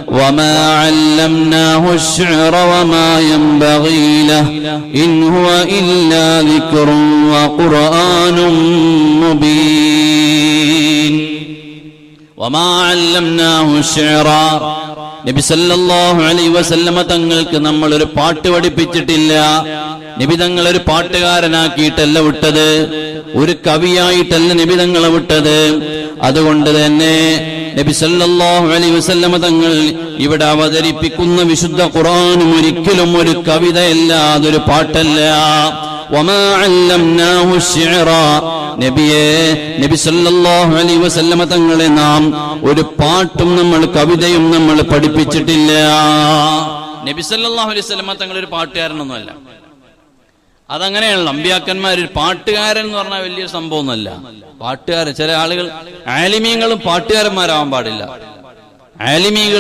وما علمناه الشعر وما ينبغي له إن هو إلا ذكر وقرآن مبين وما علمناه الشعر നബി സല്ലല്ലാഹു അലൈഹി വസല്ലമ തങ്ങൾക്ക് നമ്മൾ ഒരു പാട്ട് പഠിപ്പിച്ചിട്ടില്ല. നബി തങ്ങൾ ഒരു പാട്ടുകാരനാക്കിയിട്ടല്ല വിട്ടത്, ഒരു കവിയായിട്ടല്ല നബി തങ്ങളെ വിട്ടത്. അതുകൊണ്ട് തന്നെ നബി സല്ലല്ലാഹു അലൈഹി വസല്ലമ തങ്ങൾ ഇവിടെ അവതരിപ്പിക്കുന്ന വിശുദ്ധ ഖുർആനും ഒരിക്കലും ഒരു കവിതയല്ല, അതൊരു പാട്ടല്ല. വമാ അല്ലംനാഹു ശിഅറ, നബിയെ, നബി സല്ലല്ലാഹു അലൈഹി വസല്ലമ തങ്ങളെ നാം ഒരു പാട്ടും നമ്മൾ കവിതയും നമ്മൾ പഠിപ്പിച്ചിട്ടില്ല. നബി സല്ലല്ലാഹു അലൈഹി വസല്ലമ തങ്ങൾ ഒരു പാട്ടുകാരനൊന്നുമല്ല. അതങ്ങനെയാണല്ലോ, അമ്പിയാക്കന്മാർ ഒരു പാട്ടുകാരൻ എന്ന് പറഞ്ഞാൽ വലിയ സംഭവമൊന്നുമല്ല. പാട്ടുകാരൻ, ചില ആളുകൾ ആലിമീങ്ങളും പാട്ടുകാരന്മാരാവാൻ പാടില്ല. ആലിമീങ്ങൾ